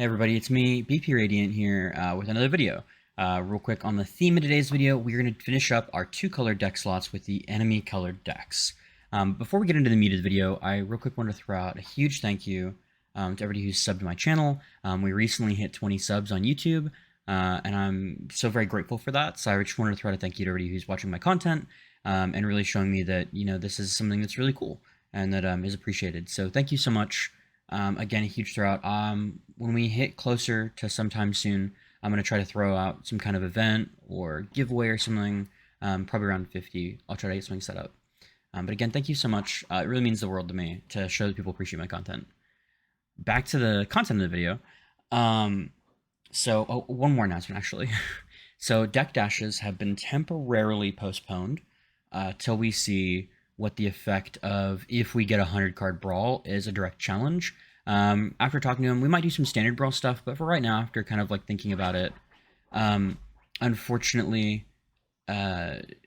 Hey everybody, it's me, BPRadiant here with another video. Real quick on the theme of today's video, we're going to finish up our 2-color deck slots with the enemy colored decks. Before we get into the meat of the video, I real quick want to throw out a huge thank you to everybody who's subbed to my channel. We recently hit 20 subs on YouTube, and I'm so very grateful for that. So I just wanted to throw out a thank you to everybody who's watching my content and really showing me that, you know, this is something that's really cool and that is appreciated. So thank you so much. Again, a huge throw out. When we hit closer to sometime soon, I'm going to try to throw out some kind of event or giveaway or something, probably around 50. I'll try to get something set up. But again, thank you so much. It really means the world to me to show that people appreciate my content. Back to the content of the video. One more announcement, actually. So deck dashes have been temporarily postponed till we see what the effect of if we get a 100-card Brawl is a direct challenge. After talking to him, we might do some standard Brawl stuff, but for right now, after kind of like thinking about it, unfortunately,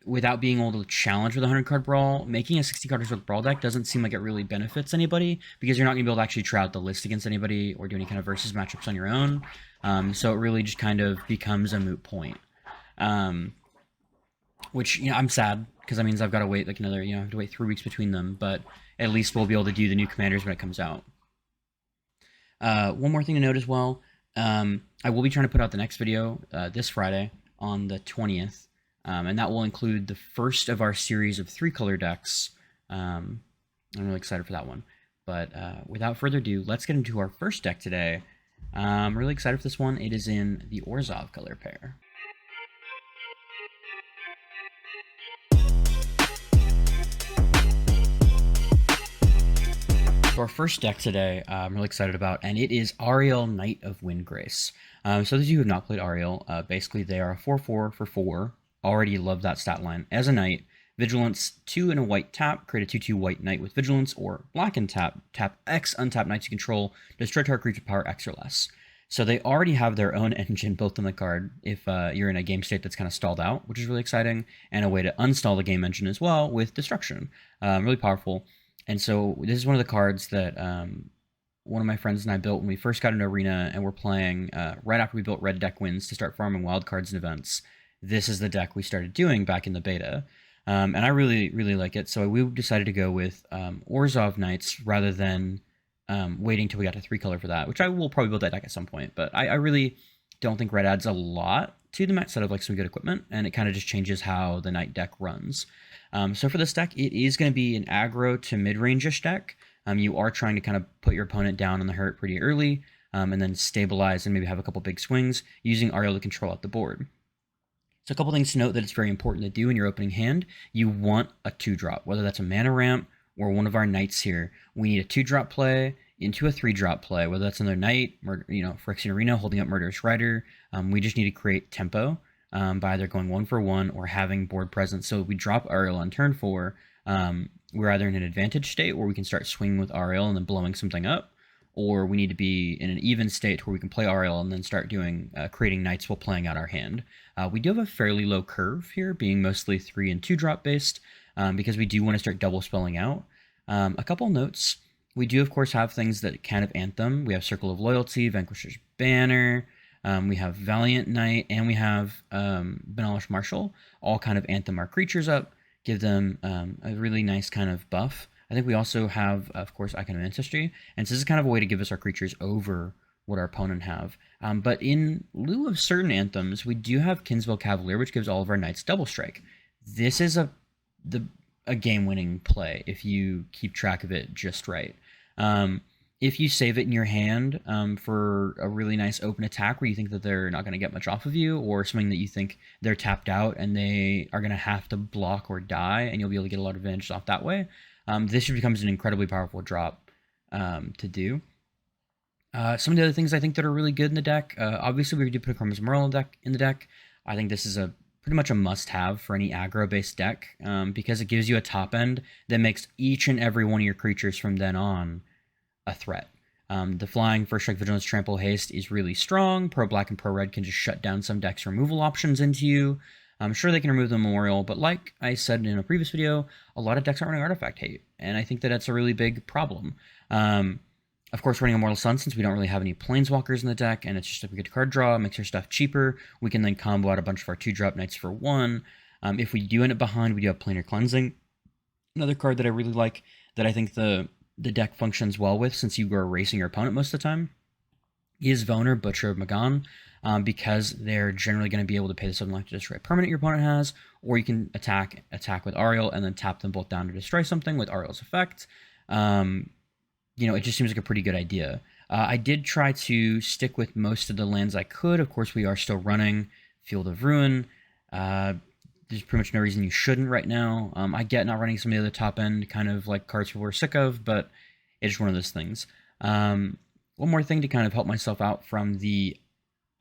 without being able to challenge with a 100-card Brawl, making a 60-card Historic Brawl deck doesn't seem like it really benefits anybody, because you're not going to be able to actually try out the list against anybody or do any kind of versus matchups on your own. So it really just kind of becomes a moot point. Which, you know, I'm sad, because that means I've got to wait like another, I have to wait 3 weeks between them, but at least we'll be able to do the new commanders when it comes out. One more thing to note as well, I will be trying to put out the next video this Friday on the 20th, and that will include the first of our series of 3-color decks. I'm really excited for that one. But without further ado, let's get into our first deck today. I'm really excited for this one. It is in the Orzhov color pair. So our first deck today, I'm really excited about, and it is Ariel, Knight of Windgrace. So those of you who have not played Ariel, basically they are a 4/4 for 4. Already love that stat line. As a Knight, Vigilance, 2 and a white tap, create a 2/2 white Knight with Vigilance, or black and tap, tap X, untap Knights you control, destroy target creature power X or less. So they already have their own engine built on the card if you're in a game state that's kind of stalled out, which is really exciting, and a way to uninstall the game engine as well with Destruction. Really powerful. And so this is one of the cards that one of my friends and I built when we first got into Arena and we're playing right after we built Red Deck Wins to start farming wild cards and events. This is the deck we started doing back in the beta. And I really, really like it. So we decided to go with Orzhov Knights rather than waiting till we got to 3-color for that, which I will probably build that deck at some point. But I really don't think red adds a lot to the outside of like some good equipment, and it kind of just changes how the Knight deck runs. So for this deck, it is going to be an aggro to mid-range-ish deck. You are trying to kind of put your opponent down on the hurt pretty early, and then stabilize and maybe have a couple big swings using Ariel to control out the board. So a couple things to note that it's very important to do in your opening hand. You want a 2-drop, whether that's a mana ramp or one of our Knights here. We need a 2-drop play into a 3-drop play, whether that's another Knight, Phyrexian Arena holding up Murderous Rider. We just need to create tempo by either going 1 for 1 or having board presence. So if we drop Ariel on turn 4, we're either in an advantage state where we can start swinging with Ariel and then blowing something up, or we need to be in an even state where we can play Ariel and then start doing creating Knights while playing out our hand. We do have a fairly low curve here, being mostly 3 and 2-drop based, because we do want to start double spelling out. A couple notes. We do, of course, have things that kind of anthem. We have Circle of Loyalty, Vanquisher's Banner, we have Valiant Knight, and we have Benalish Marshal, all kind of anthem our creatures up, give them a really nice kind of buff. I think we also have, of course, Icon of Ancestry, and so this is kind of a way to give us our creatures over what our opponent have. But in lieu of certain anthems, we do have Kinsville Cavalier, which gives all of our Knights double strike. This is a game-winning play if you keep track of it just right. If you save it in your hand for a really nice open attack where you think that they're not going to get much off of you, or something that you think they're tapped out and they are going to have to block or die, and you'll be able to get a lot of advantage off that way, this becomes an incredibly powerful drop to do. Some of the other things I think that are really good in the deck, obviously we do put a Chroma's Merle in the deck. I think this is pretty much a must-have for any aggro-based deck, because it gives you a top end that makes each and every one of your creatures from then on a threat. The flying First Strike, Vigilance, Trample, Haste is really strong. Pro-Black and Pro-Red can just shut down some decks' removal options into you. I'm sure they can remove the Memorial, but like I said in a previous video, a lot of decks aren't running Artifact Hate, and I think that that's a really big problem. Of course, running Immortal Sun, since we don't really have any Planeswalkers in the deck, and it's just a good card draw, makes our stuff cheaper. We can then combo out a bunch of our 2-drop Knights for 1. If we do end up behind, we do have Planar Cleansing. Another card that I really like, that I think the deck functions well with, since you are erasing your opponent most of the time, is Voner, Butcher of Magan, because they're generally going to be able to pay the 7 life to destroy a permanent your opponent has, or you can attack with Ariel and then tap them both down to destroy something with Ariel's effect. It just seems like a pretty good idea. I did try to stick with most of the lands I could. Of course, we are still running Field of Ruin. There's pretty much no reason you shouldn't right now. I get not running some of the other top end kind of like cards people are sick of, but it's one of those things. One more thing to kind of help myself out from the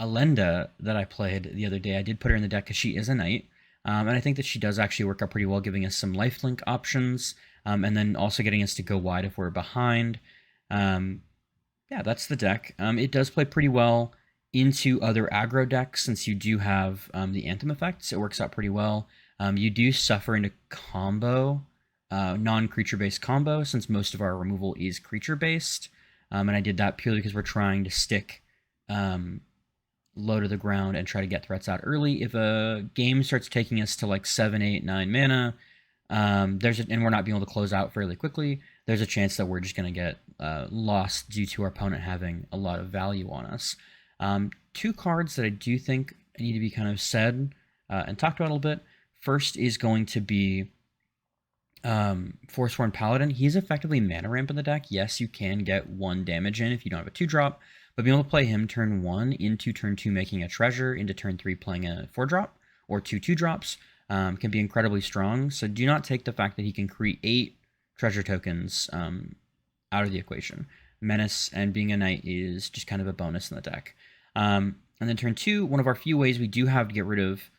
Alenda that I played the other day. I did put her in the deck because she is a knight, and I think that she does actually work out pretty well, giving us some lifelink options, and then also getting us to go wide if we're behind. Yeah, that's the deck. It does play pretty well into other aggro decks, since you do have the Anthem effects. It works out pretty well. You do suffer into combo, non-creature based combo, since most of our removal is creature based. And I did that purely because we're trying to stick low to the ground and try to get threats out early. If a game starts taking us to like 7, 8, 9 mana, and we're not being able to close out fairly quickly, there's a chance that we're just going to get lost due to our opponent having a lot of value on us. 2 cards that I do think need to be kind of said and talked about a little bit. First is going to be Forsworn Paladin. He's effectively mana ramp in the deck. Yes, you can get 1 damage in if you don't have a 2-drop, but being able to play him turn 1 into turn 2 making a treasure, into turn 3 playing a 4-drop, or 2 2-drops, can be incredibly strong. So do not take the fact that he can create treasure tokens out of the equation. Menace and being a knight is just kind of a bonus in the deck. And then turn 2, one of our few ways we do have to get rid of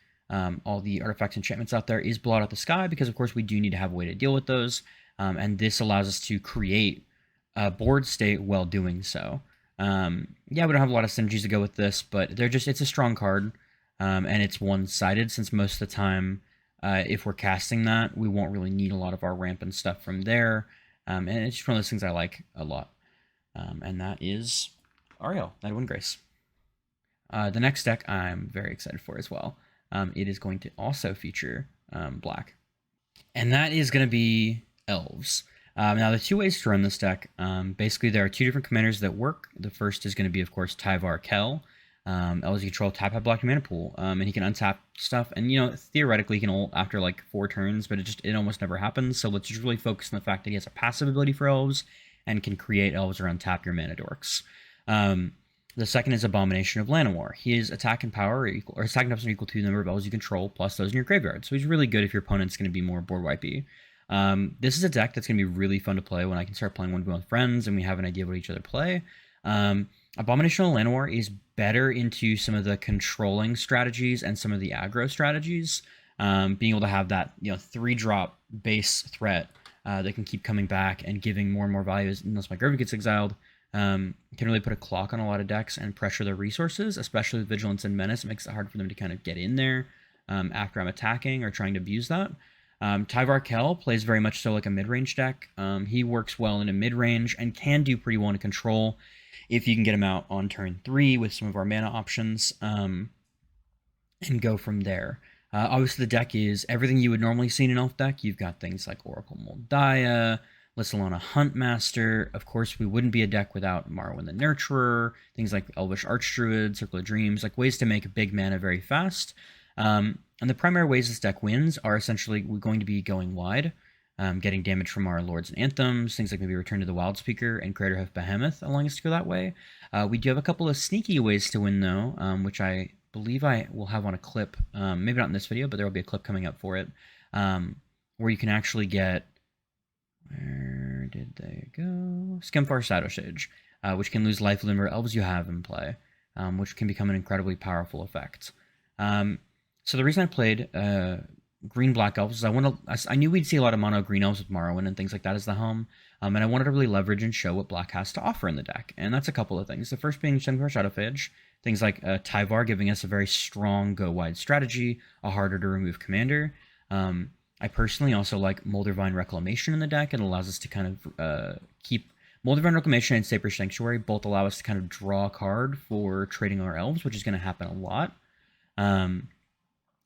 all the artifacts and enchantments out there is Blot Out the Sky, because of course we do need to have a way to deal with those, and this allows us to create a board state while doing so. Yeah, we don't have a lot of synergies to go with this, but it's a strong card, and it's one-sided, since most of the time, if we're casting that, we won't really need a lot of our ramp and stuff from there, and it's just one of those things I like a lot. And that is Ariel, Knight of Windgrace. The next deck I'm very excited for as well. It is going to also feature black, and that is going to be Elves. Now, the 2 ways to run this deck, basically there are 2 different commanders that work. The first is going to be, of course, Tyvar Kell. Elves you control tap have black mana pool, and he can untap stuff, and theoretically he can ult after like 4 turns, but it almost never happens. So let's just really focus on the fact that he has a passive ability for Elves and can create Elves or untap your mana dorks. The second is Abomination of Llanowar. His attack and power his attack and toughness are equal to the number of Elves you control plus those in your graveyard. So he's really good if your opponent's going to be more board wipey. This is a deck that's going to be really fun to play when I can start playing 1v1 with friends and we have an idea of what each other play. Abomination of Llanowar is better into some of the controlling strategies and some of the aggro strategies. Being able to have that 3-drop base threat that can keep coming back and giving more and more value unless my graveyard gets exiled. Can really put a clock on a lot of decks and pressure their resources, especially with Vigilance and Menace. It makes it hard for them to kind of get in there after I'm attacking or trying to abuse that. Tyvar Kell plays very much so like a mid-range deck. He works well in a mid-range and can do pretty well in control if you can get him out on turn 3 with some of our mana options, and go from there. Obviously, the deck is everything you would normally see in an elf deck. You've got things like Oracle Moldiah, Lissalona Huntmaster. Of course, we wouldn't be a deck without Marwyn the Nurturer, things like Elvish Archdruid, Circle of Dreams, like ways to make big mana very fast. And the primary ways this deck wins are essentially we're going to be going wide, getting damage from our Lords and Anthems, things like maybe Return to the Wildspeaker and Craterhoof Behemoth allowing us to go that way. We do have a couple of sneaky ways to win, though, which I believe I will have on a clip, maybe not in this video, but there will be a clip coming up for it, where you can actually get, where did they go? Skimfar Shadowsage, which can lose life whenever elves you have in play, which can become an incredibly powerful effect. So the reason I played green-black elves is I knew we'd see a lot of mono green elves with Morrowind and things like that as the home, and I wanted to really leverage and show what black has to offer in the deck, and that's a couple of things. The first being Skimfar Shadowsage, things like Tyvar giving us a very strong go-wide strategy, a harder-to-remove commander. I personally also like Moldervine Reclamation in the deck. It allows us to kind of keep Moldivan Reclamation and Saber Sanctuary both allow us to kind of draw a card for trading our elves, which is going to happen a lot. I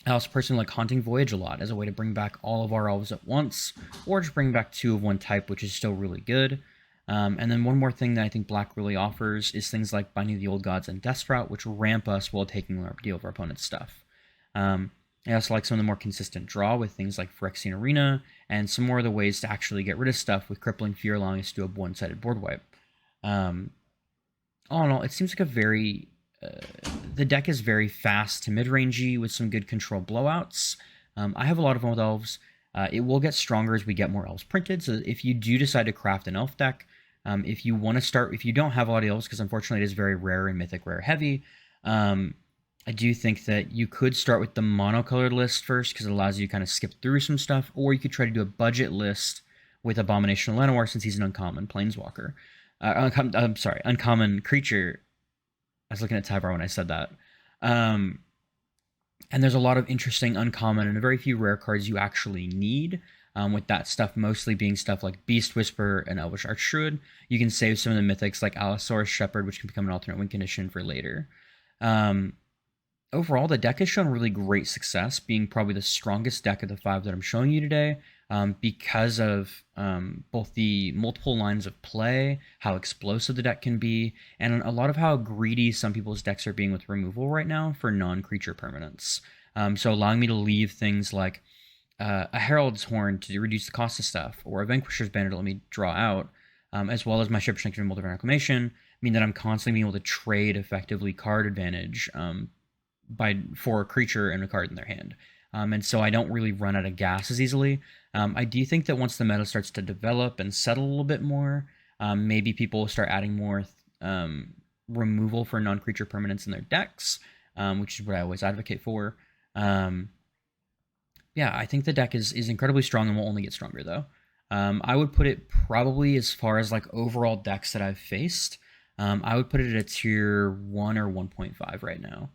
also personally like Haunting Voyage a lot as a way to bring back all of our elves at once, or just bring back 2 of one type, which is still really good. And then one more thing that I think Black really offers is things like Binding of the Old Gods and Death Sprout, which ramp us while taking our deal of our opponent's stuff. I also like some of the more consistent draw with things like Phyrexian Arena, and some more of the ways to actually get rid of stuff with Crippling Fear allowing us to do a one-sided board wipe. All in all, it seems like a very... the deck is very fast to mid-rangey with some good control blowouts. I have a lot of fun with elves. It will get stronger as we get more elves printed, so if you do decide to craft an elf deck, if you want to start, if you don't have a lot of elves, because unfortunately it is very rare and mythic rare heavy, I do think that you could start with the monocolored list first, because it allows you to kind of skip through some stuff, or you could try to do a budget list with Abomination of Llanowar, since he's an uncommon planeswalker. I'm sorry, uncommon creature. I was looking at Tyvar when I said that. And there's a lot of interesting uncommon and very few rare cards you actually need, with that stuff mostly being stuff like Beast Whisperer and Elvish Archdruid. You can save some of the mythics like Allosaurus Shepherd, which can become an alternate win condition for later. Overall, the deck has shown really great success, being probably the strongest deck of the 5 that I'm showing you today, because of both the multiple lines of play, how explosive the deck can be, and a lot of how greedy some people's decks are being with removal right now for non-creature permanents. So allowing me to leave things like a Herald's Horn to reduce the cost of stuff, or a Vanquisher's Banner to let me draw out, as well as my Ship Strength and Moldivan Reclamation, mean that I'm constantly being able to trade effectively card advantage for a creature and a card in their hand. And so I don't really run out of gas as easily. I do think that once the meta starts to develop and settle a little bit more, maybe people will start adding more removal for non-creature permanents in their decks, which is what I always advocate for. Yeah, I think the deck is incredibly strong and will only get stronger, though. I would put it probably, as far as like overall decks that I've faced, I would put it at a tier 1 or 1.5 right now.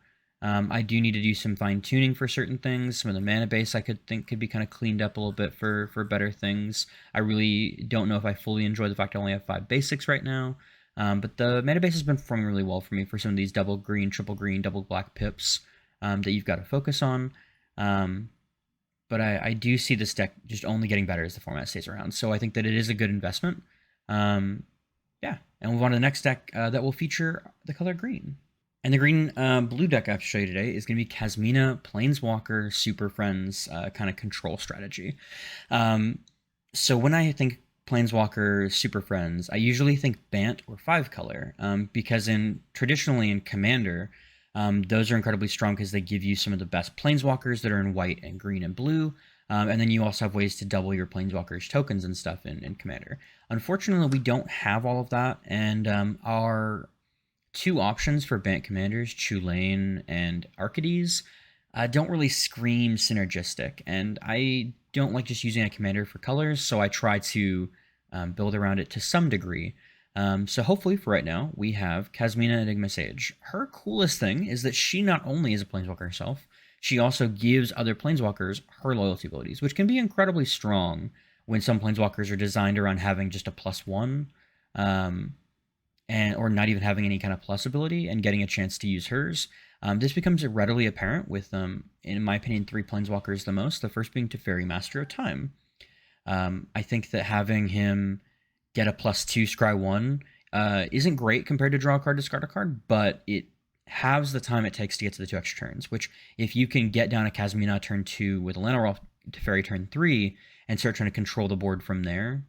I do need to do some fine-tuning for certain things. Some of the mana base I could be kind of cleaned up a little bit for better things. I really don't know if I fully enjoy the fact I only have 5 basics right now. But the mana base has been performing really well for me for some of these double green, triple green, double black pips that you've got to focus on. But I do see this deck just only getting better as the format stays around. So I think that it is a good investment. Yeah, and we'll move on to the next deck that will feature the color green. And the green-blue deck I have to show you today is going to be Kasmina Planeswalker Super Friends kind of control strategy. So when I think Planeswalker Super Friends, I usually think Bant or 5-color, because traditionally in Commander, those are incredibly strong because they give you some of the best Planeswalkers that are in white and green and blue. And then you also have ways to double your Planeswalkers tokens and stuff in Commander. Unfortunately, we don't have all of that, and our 2 options for Bant commanders, Chulane and Arcades, don't really scream synergistic, and I don't like just using a commander for colors, so I try to build around it to some degree. So hopefully for right now, we have Kasmina Enigma Sage. Her coolest thing is that she not only is a Planeswalker herself, she also gives other Planeswalkers her loyalty abilities, which can be incredibly strong when some Planeswalkers are designed around having just a +1, or not even having any kind of plus ability and getting a chance to use hers. This becomes readily apparent with, in my opinion, 3 Planeswalkers the most, the first being Teferi, Master of Time. I think that having him get a +2 Scry 1 isn't great compared to draw a card, discard a card, but it halves the time it takes to get to the 2 extra turns, which if you can get down a Kasmina turn 2 with a Llanowar Teferi turn 3 and start trying to control the board from there,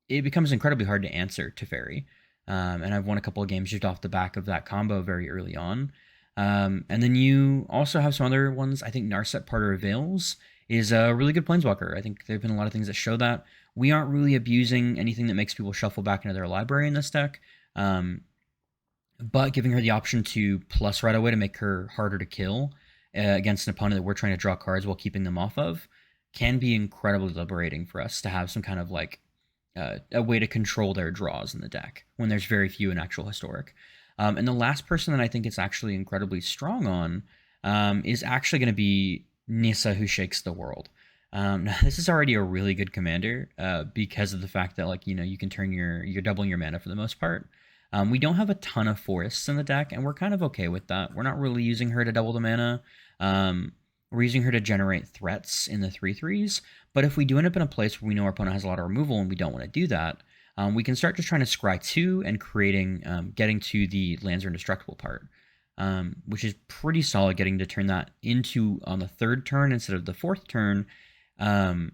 it becomes incredibly hard to answer Teferi. And I've won a couple of games just off the back of that combo very early on. And then you also have some other ones. I think Narset Parter of Veils is a really good Planeswalker. I think there have been a lot of things that show that. We aren't really abusing anything that makes people shuffle back into their library in this deck. But giving her the option to plus right away to make her harder to kill against an opponent that we're trying to draw cards while keeping them off of can be incredibly liberating for us to have some kind of like a way to control their draws in the deck when there's very few in actual Historic. And the last person that I think it's actually incredibly strong on is actually going to be Nissa, who shakes the world. Now this is already a really good commander because of the fact that, like, you can turn you're doubling your mana for the most part. We don't have a ton of forests in the deck, and we're kind of okay with that. We're not really using her to double the mana. We're using her to generate threats in the 3/3s, but if we do end up in a place where we know our opponent has a lot of removal and we don't want to do that, we can start just trying to scry 2 and getting to the lands are indestructible part, which is pretty solid, getting to turn that into on the 3rd turn instead of the 4th turn, and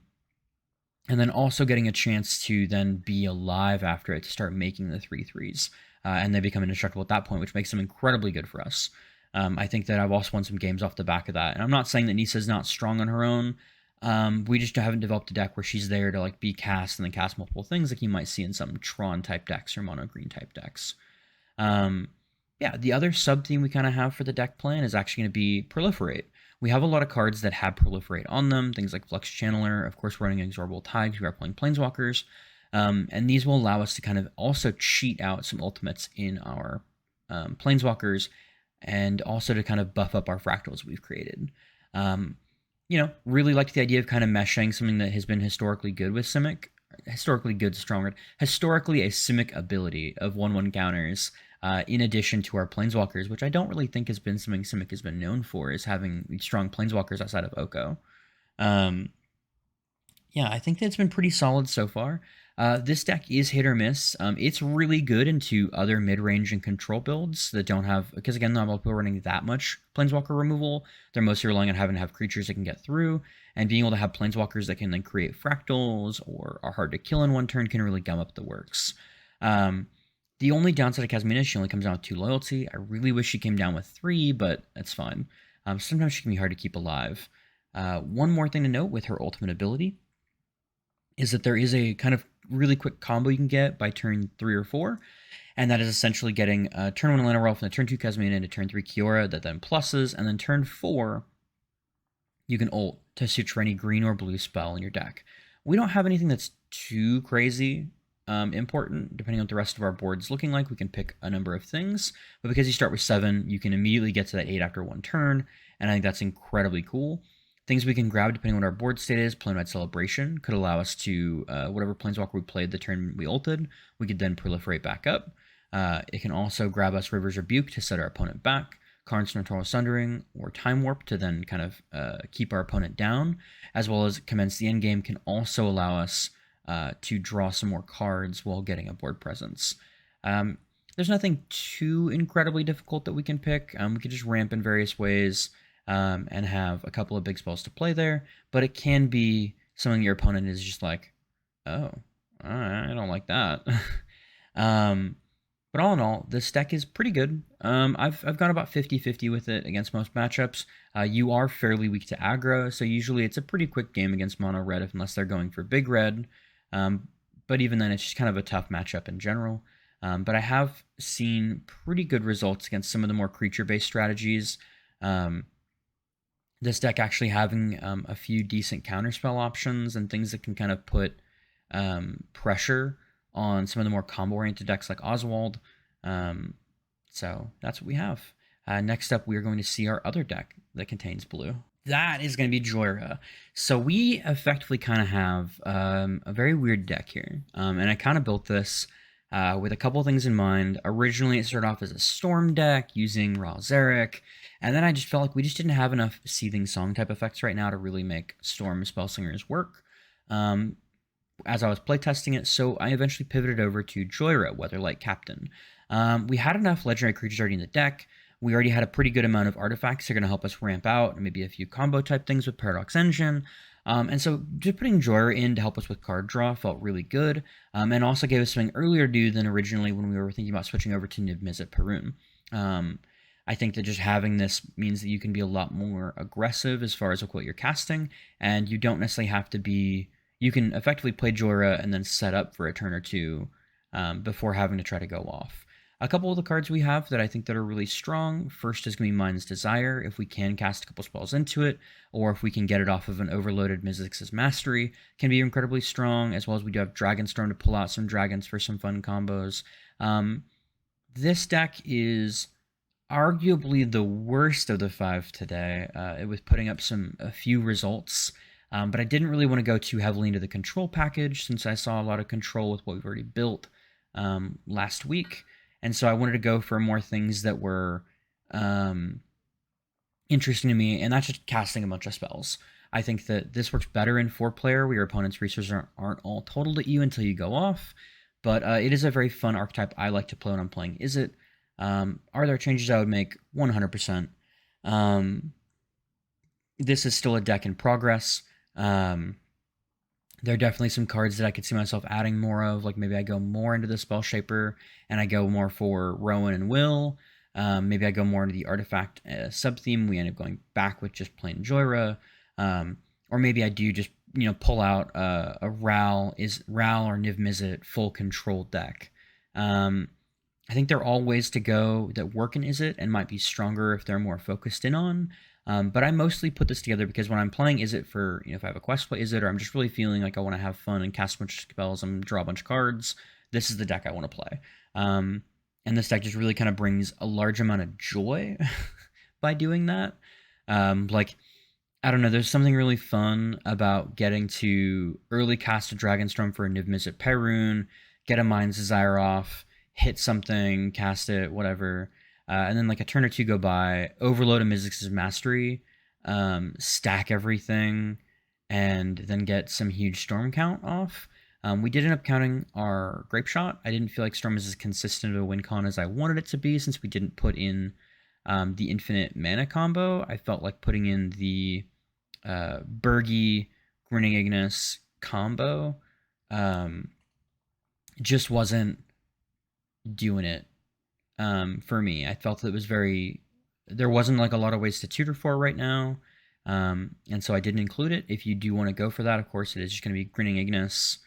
then also getting a chance to then be alive after it to start making the 3/3s, and they become indestructible at that point, which makes them incredibly good for us. I think that I've also won some games off the back of that. And I'm not saying that Nissa's not strong on her own. We just haven't developed a deck where she's there to like be cast and then cast multiple things like you might see in some Tron type decks or mono green type decks. Yeah, the other sub theme we kind of have for the deck plan is actually going to be Proliferate. We have a lot of cards that have Proliferate on them, things like Flux Channeler, of course, running Exorbital Tide, we are playing Planeswalkers. And these will allow us to kind of also cheat out some ultimates in our Planeswalkers, and also to kind of buff up our fractals we've created. Really liked the idea of kind of meshing something that has been historically good with Simic. Historically good, strong word. Historically a Simic ability of 1/1 counters, in addition to our Planeswalkers, which I don't really think has been something Simic has been known for, is having strong Planeswalkers outside of Oko. Yeah, I think that's been pretty solid so far. This deck is hit or miss. It's really good into other mid-range and control builds that don't have, because again, not a lot of people running that much Planeswalker removal. They're mostly relying on having to have creatures that can get through, and being able to have Planeswalkers that can then create fractals or are hard to kill in one turn can really gum up the works. The only downside of Kasmina is she only comes down with 2 loyalty. I really wish she came down with 3, but that's fine. Sometimes she can be hard to keep alive. One more thing to note with her ultimate ability is that there is a kind of really quick combo you can get by turn 3 or 4, and that is essentially getting turn 1 Llanowar from the turn 2 Kasmina into turn 3 Jhoira that then pluses, and then turn 4 you can ult to switch for any green or blue spell in your deck. We don't have anything that's too crazy important. Depending on what the rest of our board's looking like, we can pick a number of things, but because you start with 7, you can immediately get to that 8 after 1 turn, and I think that's incredibly cool. Things we can grab depending on what our board state is. Planewide Celebration could allow us to, whatever Planeswalker we played the turn we ulted, we could then proliferate back up. It can also grab us River's Rebuke to set our opponent back, Karn's Nocturnal Sundering, or Time Warp to then kind of keep our opponent down, as well as Commence the Endgame can also allow us to draw some more cards while getting a board presence. There's nothing too incredibly difficult that we can pick. We could just ramp in various ways, and have a couple of big spells to play there, but it can be something your opponent is just like, oh, I don't like that. But all in all, this deck is pretty good. I've gone about 50-50 with it against most matchups. You are fairly weak to aggro, so usually it's a pretty quick game against mono red unless they're going for big red. But even then, it's just kind of a tough matchup in general. But I have seen pretty good results against some of the more creature-based strategies. This deck actually having a few decent counterspell options and things that can kind of put pressure on some of the more combo-oriented decks like Oswald. So that's what we have. Next up, we are going to see our other deck that contains blue. That is going to be Jhoira. So we effectively kind of have a very weird deck here. And I kind of built this with a couple things in mind. Originally, it started off as a Storm deck using Ral Zarek, and then I just felt like we just didn't have enough Seething Song type effects right now to really make Storm Spellslingers work as I was playtesting it, so I eventually pivoted over to Jhoira, Weatherlight Captain. We had enough legendary creatures already in the deck. We already had a pretty good amount of artifacts that are going to help us ramp out, and maybe a few combo type things with Paradox Engine. And so just putting Jhoira in to help us with card draw felt really good, and also gave us something earlier to do than originally when we were thinking about switching over to Niv-Mizzet Perun. I think that just having this means that you can be a lot more aggressive as far as what you're casting, and you don't necessarily have to be... You can effectively play Jhoira and then set up for a turn or two before having to try to go off. A couple of the cards we have that I think that are really strong, first is going to be Mind's Desire, if we can cast a couple spells into it, or if we can get it off of an overloaded Mizzix's Mastery, can be incredibly strong, as well as we do have Dragonstorm to pull out some dragons for some fun combos. This deck is arguably the worst of the 5 today, with putting up a few results. But I didn't really want to go too heavily into the control package since I saw a lot of control with what we've already built last week. And so I wanted to go for more things that were interesting to me, and that's just casting a bunch of spells. I think that this works better in 4-player, where your opponent's resources aren't all totaled at you until you go off. But it is a very fun archetype I like to play when I'm playing Izzet. Are there changes I would make? 100%. This is still a deck in progress. There are definitely some cards that I could see myself adding more of, like maybe I go more into the Spell Shaper and I go more for Rowan and Will. Maybe I go more into the Artifact sub-theme. We end up going back with just plain Jhoira. Or maybe I do just, pull out a Ral or Niv Mizzet full control deck. I think they're all ways to go that work in Izzet and might be stronger if they're more focused in on. But I mostly put this together because when I'm playing Izzet for, if I have a quest to play Izzet, or I'm just really feeling like I want to have fun and cast a bunch of spells and draw a bunch of cards, this is the deck I want to play. And this deck just really kind of brings a large amount of joy by doing that. I don't know, there's something really fun about getting to early cast a Dragonstorm for a Niv Mizzet Perun, get a Mind's Desire off, hit something, cast it, whatever. And then like a turn or two go by, overload a Mizzix's Mastery, stack everything, and then get some huge Storm count off. We did end up counting our Grape Shot. I didn't feel like Storm is as consistent of a win con as I wanted it to be since we didn't put in the infinite mana combo. I felt like putting in the Bergie Grinning Ignis combo just wasn't doing it for me. I felt that it was there wasn't like a lot of ways to tutor for right now, and so I didn't include it. If you do want to go for that, of course, it is just going to be Grinning Ignis,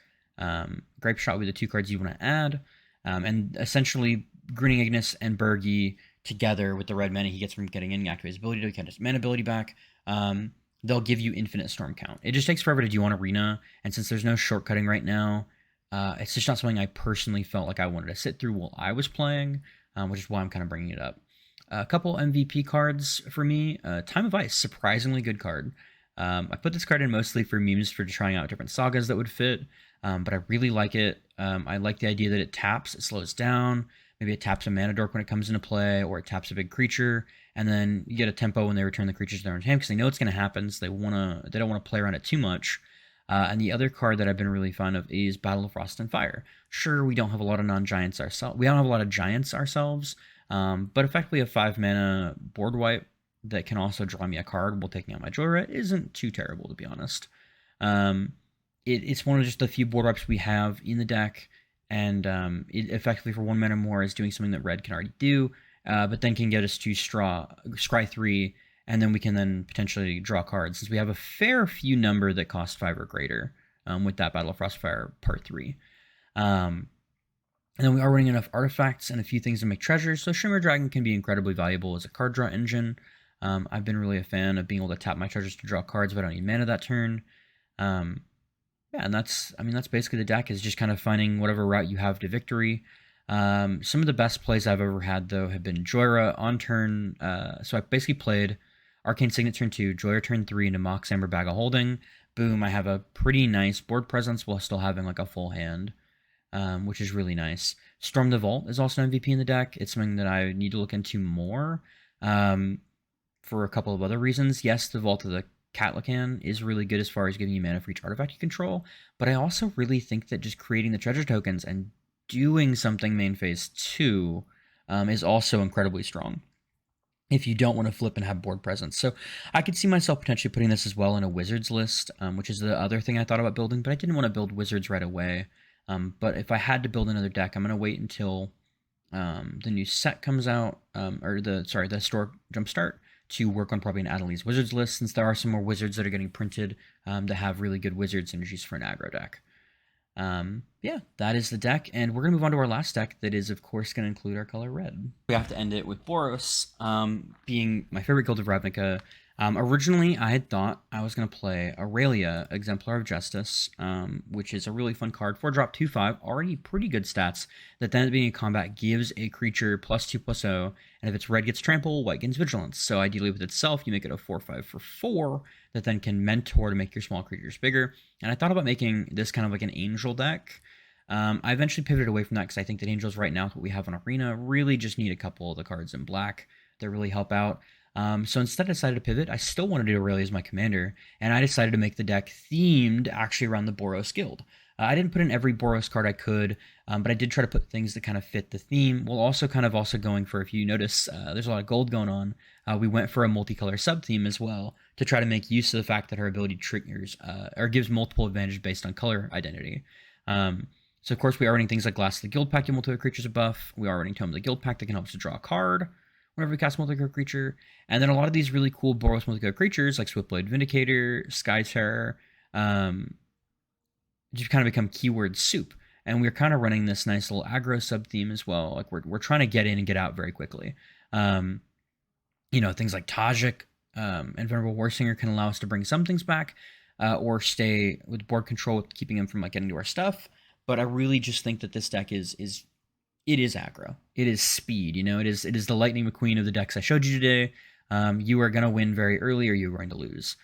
Grape Shot with the 2 cards you want to add, and essentially Grinning Ignis and Bergie together with the red mana he gets from getting in, activate his ability to get his mana ability back. They'll give you infinite storm count. It just takes forever to do on Arena, and since there's no shortcutting right now, it's just not something I personally felt like I wanted to sit through while I was playing, which is why I'm kind of bringing it up. A couple MVP cards for me. Time of Ice, surprisingly good card. I put this card in mostly for memes for trying out different sagas that would fit, but I really like it. I like the idea that it taps, it slows down. Maybe it taps a mana dork when it comes into play, or it taps a big creature, and then you get a tempo when they return the creatures to their own hand because they know it's going to happen, so they don't want to play around it too much. And the other card that I've been really fond of is Battle of Frost and Fire. Sure, we don't have a lot of non-giants ourselves. We don't have a lot of giants ourselves, but effectively a 5-mana board wipe that can also draw me a card while taking out my Jhoira isn't too terrible, to be honest. It's one of just the few board wipes we have in the deck, and it effectively for 1 mana more is doing something that red can already do, but then can get us to scry 3, and then we can then potentially draw cards, since we have a fair few number that cost 5 or greater with that Battle of Frostfire Part 3. And then we are running enough artifacts and a few things to make treasures, so Shimmer Dragon can be incredibly valuable as a card draw engine. I've been really a fan of being able to tap my treasures to draw cards, but I don't need mana that turn. Yeah, and that's basically the deck, is just kind of finding whatever route you have to victory. Some of the best plays I've ever had, though, have been Jhoira on turn. So I basically played Arcane Signet turn 2, Jhoira turn 3 into Mox Amber Bag of Holding. Boom, I have a pretty nice board presence while still having like a full hand, which is really nice. Storm the Vault is also an MVP in the deck. It's something that I need to look into more for a couple of other reasons. Yes, the Vault of the Catlacan is really good as far as giving you mana for each artifact you control, but I also really think that just creating the treasure tokens and doing something main phase 2 is also incredibly strong if you don't want to flip and have board presence. So I could see myself potentially putting this as well in a wizards list, which is the other thing I thought about building, but I didn't want to build wizards right away. But if I had to build another deck, I'm going to wait until the new set comes out, the Historic Jumpstart, to work on probably an Adeliz Wizards list, since there are some more wizards that are getting printed that have really good wizard synergies for an aggro deck. Yeah, that is the deck, and we're going to move on to our last deck that is, of course, going to include our color red. We have to end it with Boros being my favorite Guild of Ravnica. Originally, I had thought I was going to play Aurelia, Exemplar of Justice, which is a really fun card. 4-drop, 2/5, already pretty good stats, that then at the beginning of combat gives a creature +2/+0, and if it's red gets trample, white gains vigilance. So ideally with itself, you make it a 4/5 for 4, that then can mentor to make your small creatures bigger. And I thought about making this kind of like an angel deck. I eventually pivoted away from that because I think that angels right now, what we have on Arena, really just need a couple of the cards in black that really help out. So instead I decided to pivot. I still wanted to Aurelia as my commander, and I decided to make the deck themed actually around the Boros guild. I didn't put in every Boros card I could, but I did try to put things that kind of fit the theme, while also kind of also going for, if you notice, there's a lot of gold going on. We went for a multicolor sub-theme as well to try to make use of the fact that her ability triggers, or gives multiple advantage based on color identity. So of course we are running things like Glass of the Guild Pact, give multiple creatures a buff. We are running Tome of the Guild Pact that can help us to draw a card whenever we cast multicolor creature. And then a lot of these really cool Boros multicolor creatures like Swiftblade Vindicator, Skyterror, just kind of become keyword soup. And we're kind of running this nice little aggro sub theme as well. Like we're trying to get in and get out very quickly. Things like Tajik and Venerable Warsinger can allow us to bring some things back, or stay with board control, keeping them from like getting to our stuff. But I really just think that this deck is aggro. It is speed. It is the Lightning McQueen of the decks I showed you today. You are gonna win very early, or you're going to lose.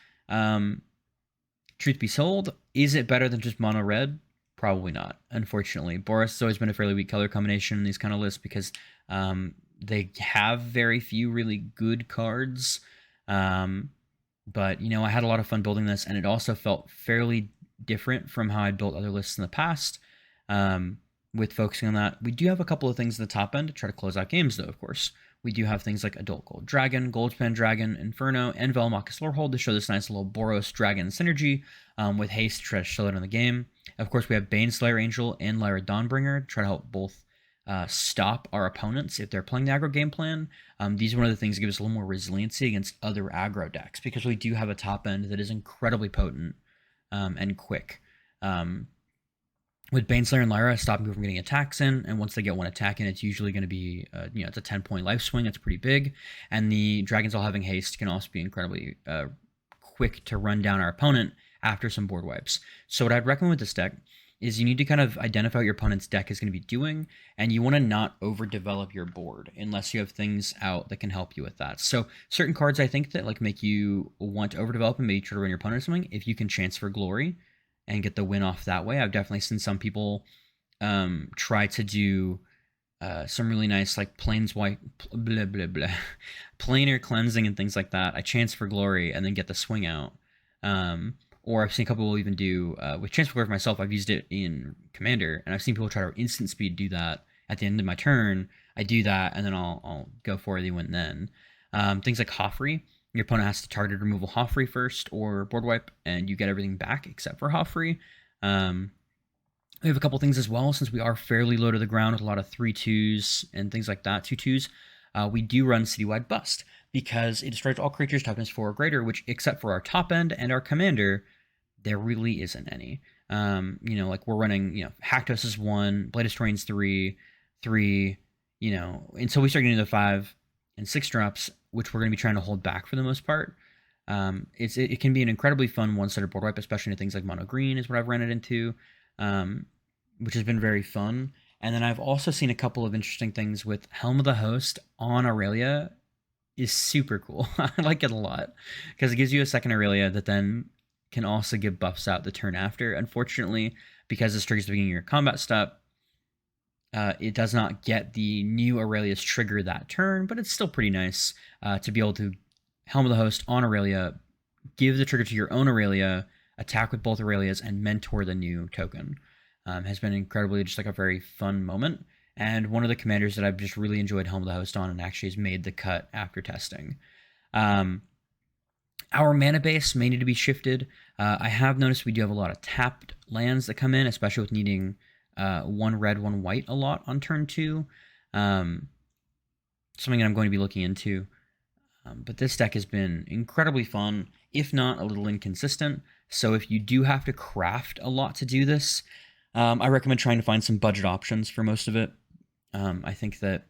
Truth be told, is it better than just mono red? Probably not. Unfortunately, Boros has always been a fairly weak color combination in these kind of lists because they have very few really good cards. But I had a lot of fun building this, and it also felt fairly different from how I built other lists in the past. With focusing on that, we do have a couple of things at the top end to try to close out games, though, of course. We do have things like Adult Gold Dragon, Goldspan Dragon, Inferno, and Velmachus Lorehold to show this nice little Boros Dragon synergy, with haste to try to show it in the game. Of course, we have Baneslayer Angel and Lyra Dawnbringer to try to help both stop our opponents if they're playing the aggro game plan. These are one of the things that give us a little more resiliency against other aggro decks, because we do have a top end that is incredibly potent and quick. With Baneslayer and Lyra, stopping people from getting attacks in, and once they get one attack in, it's usually going to be, it's a 10-point life swing. It's pretty big, and the dragons all having haste can also be incredibly quick to run down our opponent after some board wipes. So what I'd recommend with this deck is you need to kind of identify what your opponent's deck is going to be doing, and you want to not overdevelop your board unless you have things out that can help you with that. So certain cards I think that like make you want to overdevelop and maybe try to run your opponent or something, if you can chance for glory and get the win off that way. I've definitely seen some people try to do some really nice like planar cleansing and things like that. I chance for glory and then get the swing out. Or I've seen a couple will even do with chance for glory for myself. I've used it in Commander, and I've seen people try to instant speed do that at the end of my turn. I do that, and then I'll go for the win then. Things like Hoffrey. Your opponent has to target removal Hoffrey first or board wipe, and you get everything back except for Hoffrey. We have a couple things as well, since we are fairly low to the ground with a lot of 3/2s and things like that, 2/2s. We do run Citywide Bust, because it destroys all creatures toughness 4 or greater, which, except for our top end and our commander, there really isn't any. Like we're running, Haktos is 1, Blade Historian's 3, until we start getting to the 5 and 6 drops, which we're going to be trying to hold back for the most part. It can be an incredibly fun one-sided board wipe, especially into things like mono green is what I've ran it into, which has been very fun. And then I've also seen a couple of interesting things with Helm of the Host on Aurelia is super cool. I like it a lot because it gives you a second Aurelia that then can also give buffs out the turn after. Unfortunately, because this triggers the beginning of your combat step, it does not get the new Aurelia's trigger that turn, but it's still pretty nice to be able to Helm of the Host on Aurelia, give the trigger to your own Aurelia, attack with both Aurelias, and mentor the new token. Has been incredibly just like a very fun moment, and one of the commanders that I've just really enjoyed Helm of the Host on, and actually has made the cut after testing. Our mana base may need to be shifted. I have noticed we do have a lot of tapped lands that come in, especially with needing 1 red, 1 white a lot on turn 2. Something that I'm going to be looking into. But this deck has been incredibly fun, if not a little inconsistent. So if you do have to craft a lot to do this, I recommend trying to find some budget options for most of it. I think that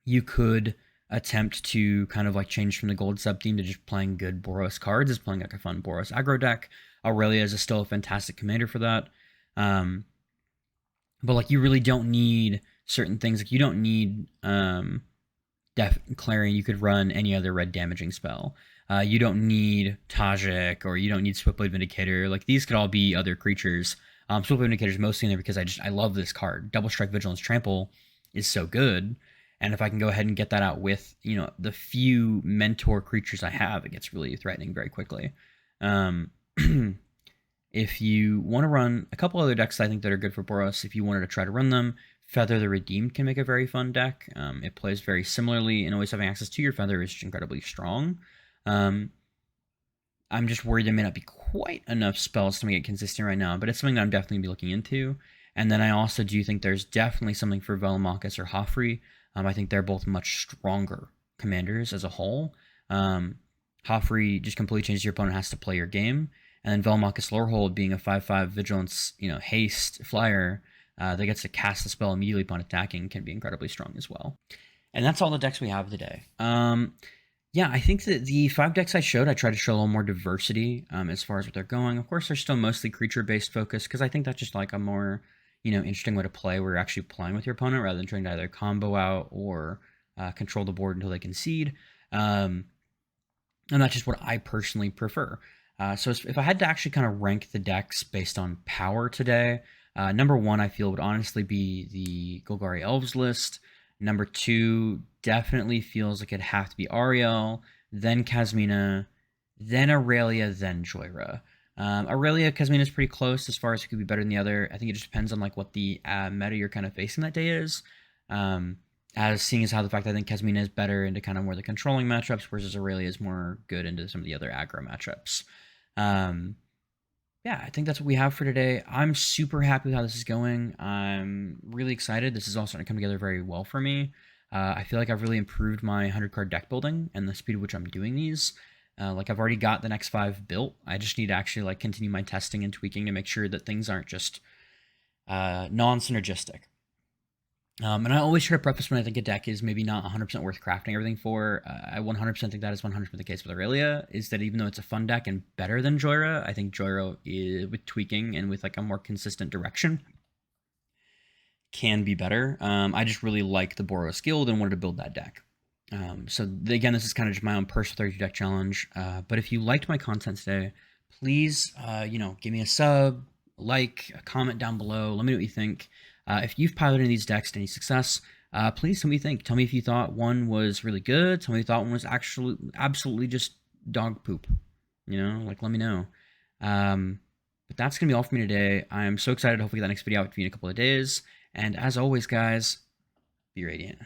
you could attempt to kind of like change from the gold sub theme to just playing good Boros cards is playing like a fun Boros aggro deck. Aurelia is still a fantastic commander for that. But like you really don't need certain things. Like you don't need Death Clarion. You could run any other red damaging spell. You don't need Tajik, or you don't need Swiftblade Vindicator. Like these could all be other creatures. Swiftblade Vindicator is mostly in there because I love this card. Double Strike, Vigilance, Trample is so good, and if I can go ahead and get that out with the few mentor creatures I have, it gets really threatening very quickly. If you want to run a couple other decks I think that are good for Boros, if you wanted to try to run them, Feather the Redeemed can make a very fun deck. It plays very similarly, and always having access to your Feather is incredibly strong. I'm just worried there may not be quite enough spells to make it consistent right now, but it's something that I'm definitely going to be looking into. And then I also do think there's definitely something for Velomachus or Joffrey. I think they're both much stronger commanders as a whole. Joffrey just completely changes your opponent has to play your game. And then Velomachus Lorehold being a 5/5 Vigilance, haste flyer that gets to cast the spell immediately upon attacking can be incredibly strong as well. And that's all the decks we have today. Yeah, I think that the 5 decks I showed, I tried to show a little more diversity as far as what they're going. Of course, they're still mostly creature-based focus because I think that's just like a more, interesting way to play where you're actually playing with your opponent rather than trying to either combo out or control the board until they concede. And that's just what I personally prefer. So if I had to actually kind of rank the decks based on power today, number 1 I feel would honestly be the Golgari Elves list. Number 2 definitely feels like it'd have to be Ariel, then Kasmina, then Aurelia, then Jhoira. Aurelia, Kasmina is pretty close as far as who could be better than the other. I think it just depends on like what the meta you're kind of facing that day is. As seeing as how the fact that I think Kasmina is better into kind of more the controlling matchups, whereas Aurelia is more good into some of the other aggro matchups. Yeah, I think that's what we have for today. I'm super happy with how this is going. I'm really excited. This is all starting to come together very well for me. I feel like I've really improved my 100-card deck building and the speed at which I'm doing these. Like I've already got the next 5 built. I just need to actually like continue my testing and tweaking to make sure that things aren't just non-synergistic. And I always try to preface when I think a deck is maybe not 100% worth crafting everything for. I 100% think that is 100% the case with Aurelia, is that even though it's a fun deck and better than Jhoira, I think Jhoira, with tweaking and with like a more consistent direction, can be better. I just really like the Boros Guild and wanted to build that deck. So again, this is kind of just my own personal 32 deck challenge. But if you liked my content today, please, give me a sub, a like, a comment down below. Let me know what you think. If you've piloted any of these decks to any success, please tell me what you think. Tell me if you thought one was really good. Tell me if you thought one was absolutely just dog poop. Let me know. But that's going to be all for me today. I'm so excited to hopefully get that next video out for you in a couple of days. And as always, guys, be radiant.